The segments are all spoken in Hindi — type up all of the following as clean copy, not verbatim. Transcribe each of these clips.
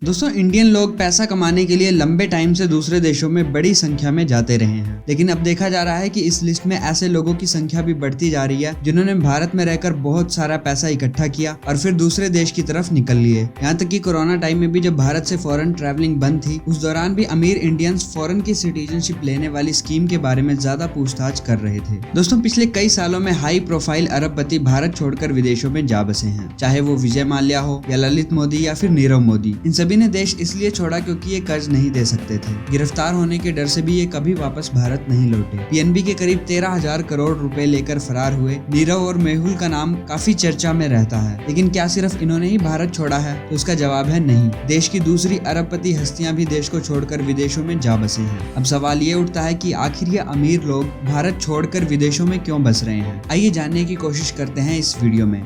दोस्तों, इंडियन लोग पैसा कमाने के लिए लंबे टाइम से दूसरे देशों में बड़ी संख्या में जाते रहे हैं, लेकिन अब देखा जा रहा है कि इस लिस्ट में ऐसे लोगों की संख्या भी बढ़ती जा रही है जिन्होंने भारत में रहकर बहुत सारा पैसा इकट्ठा किया और फिर दूसरे देश की तरफ निकल लिए। यहाँ तक कि कोरोना टाइम में भी जब भारत से फॉरेन ट्रैवलिंग बंद थी, उस दौरान भी अमीर इंडियंस फॉरेन की सिटीजनशिप लेने वाली स्कीम के बारे में ज्यादा पूछताछ कर रहे थे। दोस्तों, पिछले कई सालों में हाई प्रोफाइल अरबपति भारत छोड़कर विदेशों में जा बसे हैं, चाहे वो विजय माल्या हो या ललित मोदी या फिर नीरव मोदी। इन सभी ने देश इसलिए छोड़ा क्योंकि ये कर्ज नहीं दे सकते थे। गिरफ्तार होने के डर से भी ये कभी वापस भारत नहीं लौटे। पीएनबी के करीब 13,000 करोड़ रुपए लेकर फरार हुए नीरव और मेहुल का नाम काफी चर्चा में रहता है, लेकिन क्या सिर्फ इन्होंने ही भारत छोड़ा है? तो इसका जवाब है नहीं। देश की दूसरी अरबपति हस्तियां भी देश को छोड़कर विदेशों में जा बसे हैं। अब सवाल ये उठता है कि आखिर ये अमीर लोग भारत छोड़कर विदेशों में क्यों बस रहे हैं? आइए जानने की कोशिश करते हैं इस वीडियो में।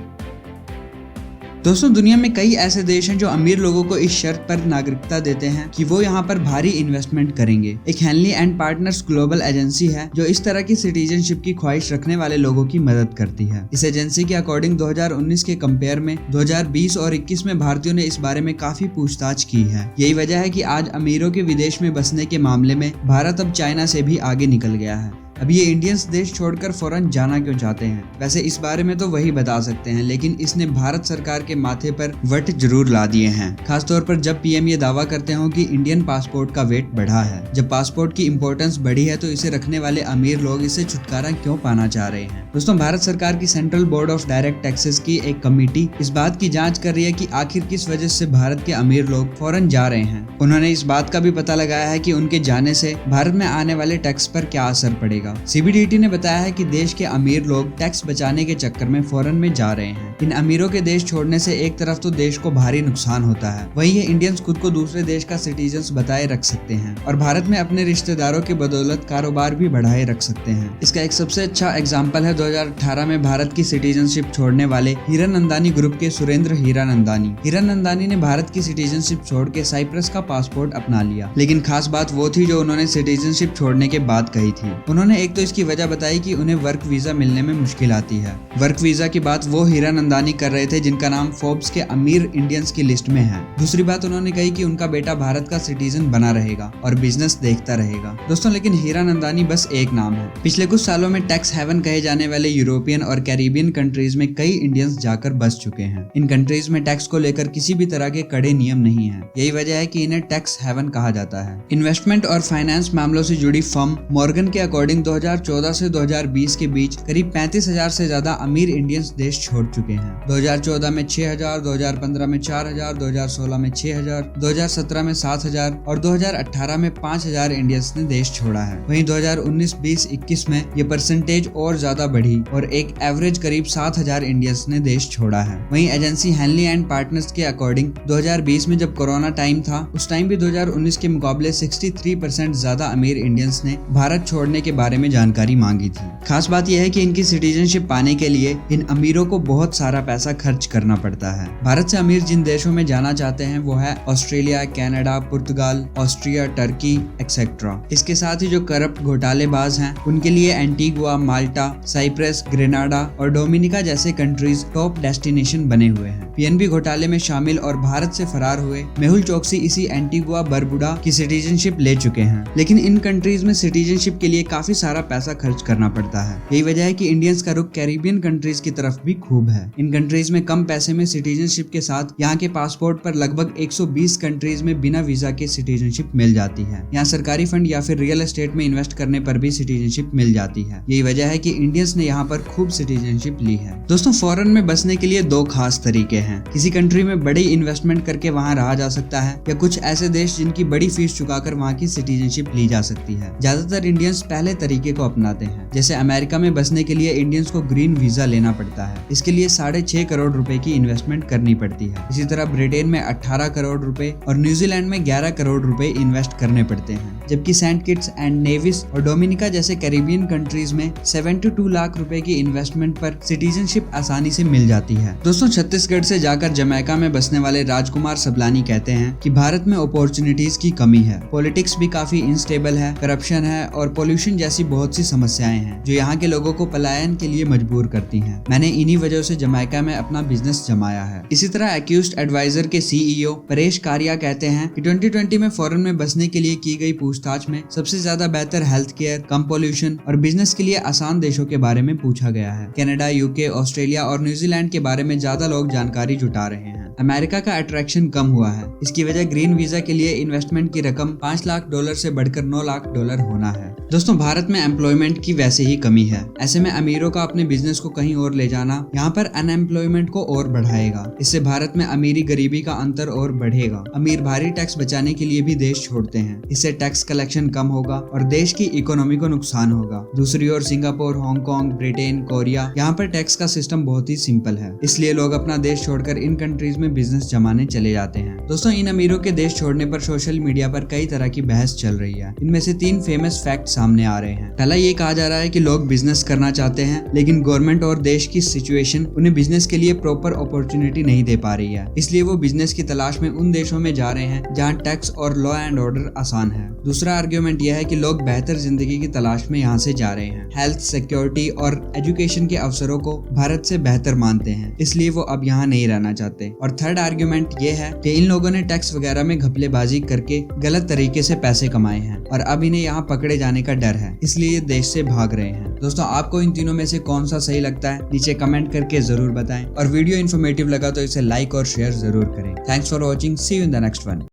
दोस्तों, दुनिया में कई ऐसे देश हैं जो अमीर लोगों को इस शर्त पर नागरिकता देते हैं कि वो यहाँ पर भारी इन्वेस्टमेंट करेंगे। एक Henley and partners global agency है जो इस तरह की सिटीजनशिप की ख्वाहिश रखने वाले लोगों की मदद करती है। इस एजेंसी के अकॉर्डिंग 2019 के कंपेयर में 2020 और 21 में भारतीयों ने इस बारे में काफी पूछताछ की है। यही वजह है कि आज अमीरों के विदेश में बसने के मामले में भारत अब चाइना से भी आगे निकल गया है। अब ये इंडियंस देश छोड़कर फौरन जाना क्यों चाहते हैं? वैसे इस बारे में तो वही बता सकते हैं, लेकिन इसने भारत सरकार के माथे पर वट जरूर ला दिए हैं। खासतौर पर जब पीएम ये दावा करते हो कि इंडियन पासपोर्ट का वेट बढ़ा है। जब पासपोर्ट की इम्पोर्टेंस बढ़ी है तो इसे रखने वाले अमीर लोग इससे छुटकारा क्यों पाना चाह रहे हैं? दोस्तों, भारत सरकार की central board of direct taxes की एक कमेटी इस बात की जाँच कर रही है कि आखिर किस वजह से भारत के अमीर लोग फौरन जा रहे हैं। उन्होंने इस बात का भी पता लगाया है कि उनके जाने से भारत में आने वाले टैक्स पर क्या असर पड़ेगा। सीबीडीटी ने बताया है कि देश के अमीर लोग टैक्स बचाने के चक्कर में फॉरेन में जा रहे हैं। इन अमीरों के देश छोड़ने से एक तरफ तो देश को भारी नुकसान होता है, वहीं ये इंडियंस खुद को दूसरे देश का सिटीजन बताए रख सकते हैं और भारत में अपने रिश्तेदारों की बदौलत कारोबार भी बढ़ाए रख सकते हैं। इसका एक सबसे अच्छा एग्जाम्पल है 2018 में भारत की सिटीजनशिप छोड़ने वाले हीरानंदानी ग्रुप के सुरेंद्र हीरानंदानी। हीरानंदानी ने भारत की सिटीजनशिप छोड़ के साइप्रस का पासपोर्ट अपना लिया, लेकिन खास बात वो थी जो उन्होंने सिटीजनशिप छोड़ने के बाद कही थी। उन्होंने एक तो इसकी वजह बताई कि उन्हें वर्क वीजा मिलने में मुश्किल आती है। वर्क वीजा की बात वो हीरानंदानी कर रहे थे जिनका नाम फोर्ब्स के अमीर इंडियंस की लिस्ट में है। दूसरी बात उन्होंने कही कि उनका बेटा भारत का सिटीजन बना रहेगा और बिजनेस देखता रहेगा। दोस्तों, लेकिन हीरानंदानी बस एक नाम है। पिछले कुछ सालों में टैक्स हेवन कहे जाने वाले यूरोपियन और कैरिबियन कंट्रीज में कई इंडियंस जाकर बस चुके हैं। इन कंट्रीज में टैक्स को लेकर किसी भी तरह के कड़े नियम नहीं है। यही वजह है कि इन्हें टैक्स हेवन कहा जाता है। इन्वेस्टमेंट और फाइनेंस मामलों से जुड़ी फर्म मॉर्गन के अकॉर्डिंग 2014 से 2020 के बीच करीब 35,000 से ज्यादा अमीर इंडियंस देश छोड़ चुके हैं। 2014 में 6,000, 2015 में 4,000, 2016 में 6,000, 2017 में 7,000 और 2018 में 5,000 इंडियंस ने देश छोड़ा है। वहीं 2019, 20, 21 में ये परसेंटेज और ज्यादा बढ़ी और एक एवरेज करीब 7,000 इंडियंस ने देश छोड़ा है। वहीं एजेंसी हेनली एंड पार्टनर्स के अकॉर्डिंग 2020 में जब कोरोना टाइम था, उस टाइम भी 2019 के मुकाबले 63% ज्यादा अमीर इंडियंस ने भारत छोड़ने के बारे में जानकारी मांगी थी। खास बात यह है कि इनकी सिटीजनशिप पाने के लिए इन अमीरों को बहुत सारा पैसा खर्च करना पड़ता है। भारत से अमीर जिन देशों में जाना चाहते हैं वो है ऑस्ट्रेलिया, कनाडा, पुर्तगाल, ऑस्ट्रिया, टर्की एक्सेट्रा। इसके साथ ही जो करप्ट घोटालेबाज हैं उनके लिए एंटीगुआ, माल्टा, साइप्रस, ग्रेनाडा और डोमिनिका जैसे कंट्रीज टॉप डेस्टिनेशन बने हुए हैं। पीएनबी घोटाले में शामिल और भारत से फरार हुए मेहुल चोकसी इसी एंटीगुआ बरबुडा की सिटीजनशिप ले चुके हैं, लेकिन इन कंट्रीज में सिटीजनशिप के लिए काफी सारा पैसा खर्च करना पड़ता है। यही वजह है कि इंडियंस का रुख कैरिबियन कंट्रीज की तरफ भी खूब है। इन कंट्रीज में कम पैसे में सिटीजनशिप के साथ यहाँ के पासपोर्ट पर लगभग 120 कंट्रीज में बिना वीजा के सिटीजनशिप मिल जाती है। यहाँ सरकारी फंड या फिर रियल एस्टेट में इन्वेस्ट करने पर भी सिटीजनशिप मिल जाती है। यही वजह है कि इंडियंस ने यहाँ पर खूब सिटीजनशिप ली है। दोस्तों, फॉरेन में बसने के लिए दो खास तरीके हैं। किसी कंट्री में बड़ी इन्वेस्टमेंट करके वहाँ रहा जा सकता है या कुछ ऐसे देश जिनकी बड़ी फीस चुकाकर वहाँ की सिटीजनशिप ली जा सकती है। ज्यादातर इंडियंस पहले तरीके को अपनाते हैं। जैसे अमेरिका में बसने के लिए इंडियंस को ग्रीन वीजा लेना पड़ता है। इसके लिए 6.5 करोड़ रुपए की इन्वेस्टमेंट करनी पड़ती है। इसी तरह ब्रिटेन में 18 करोड़ रुपए और न्यूजीलैंड में 11 करोड़ रुपए इन्वेस्ट करने पड़ते हैं। जबकि सेंट किट्स एंड नेविस और डोमिनिका जैसे कैरिबियन कंट्रीज में 72 लाख रुपए की इन्वेस्टमेंट पर सिटीजनशिप आसानी से मिल जाती है। दोस्तों, छत्तीसगढ़ से जाकर जमैका में बसने वाले राजकुमार सबलानी कहते हैं कि भारत में अपॉर्चुनिटीज की कमी है। पॉलिटिक्स भी काफी इनस्टेबल है, करप्शन है और पोल्यूशन जैसी जैसी बहुत सी समस्याएं हैं जो यहाँ के लोगों को पलायन के लिए मजबूर करती हैं। मैंने इन्हीं वजहों से जमैका में अपना बिजनेस जमाया है। इसी तरह एक्यूस्ड एडवाइजर के सीईओ परेश कारिया कहते हैं कि 2020 में फॉरेन में बसने के लिए की गई पूछताछ में सबसे ज्यादा बेहतर हेल्थ केयर, कम पोल्यूशन और बिजनेस के लिए आसान देशों के बारे में पूछा गया है। कनाडा, यूके, ऑस्ट्रेलिया और न्यूजीलैंड के बारे में ज्यादा लोग जानकारी जुटा रहे हैं। अमेरिका का अट्रैक्शन कम हुआ है। इसकी वजह ग्रीन वीजा के लिए इन्वेस्टमेंट की रकम $5 लाख से बढ़कर $9 लाख होना है। दोस्तों, भारत में एम्प्लॉयमेंट की वैसे ही कमी है। ऐसे में अमीरों का अपने बिजनेस को कहीं और ले जाना यहाँ पर अनएम्प्लॉयमेंट को और बढ़ाएगा। इससे भारत में अमीरी गरीबी का अंतर और बढ़ेगा। अमीर भारी टैक्स बचाने के लिए भी देश छोड़ते हैं। इससे टैक्स कलेक्शन कम होगा और देश की इकोनॉमी को नुकसान होगा। दूसरी ओर सिंगापुर, हांगकांग, ब्रिटेन, कोरिया, यहाँ पर टैक्स का सिस्टम बहुत ही सिंपल है। इसलिए लोग अपना देश छोड़कर इन कंट्रीज में बिजनेस जमाने चले जाते हैं। दोस्तों, इन अमीरों के देश छोड़ने पर सोशल मीडिया पर कई तरह की बहस चल रही है। इनमें से 3 फेमस फैक्ट सामने आ रहे हैं। पहला, ये कहा जा रहा है कि लोग बिजनेस करना चाहते हैं लेकिन गवर्नमेंट और देश की सिचुएशन उन्हें बिजनेस के लिए प्रॉपर अपॉर्चुनिटी नहीं दे पा रही है। इसलिए वो बिजनेस की तलाश में उन देशों में जा रहे हैं जहाँ टैक्स और लॉ एंड ऑर्डर आसान है। दूसरा आर्ग्यूमेंट यह है कि लोग बेहतर जिंदगी की तलाश में यहाँ से जा रहे हैं। हेल्थ, सिक्योरिटी और एजुकेशन के अवसरों को भारत से बेहतर मानते हैं, इसलिए वो अब यहाँ नहीं रहना चाहते। और थर्ड आर्ग्यूमेंट ये है कि इन लोगों ने टैक्स वगैरह में घपलेबाजी करके गलत तरीके से पैसे कमाए हैं और अब इन्हें यहाँ पकड़े जाने का डर है, इसलिए ये देश से भाग रहे हैं। दोस्तों, आपको इन तीनों में से कौन सा सही लगता है नीचे कमेंट करके जरूर बताएं और वीडियो इन्फॉर्मेटिव लगा तो इसे लाइक और शेयर जरूर करें। Thanks for watching, see you in the next one.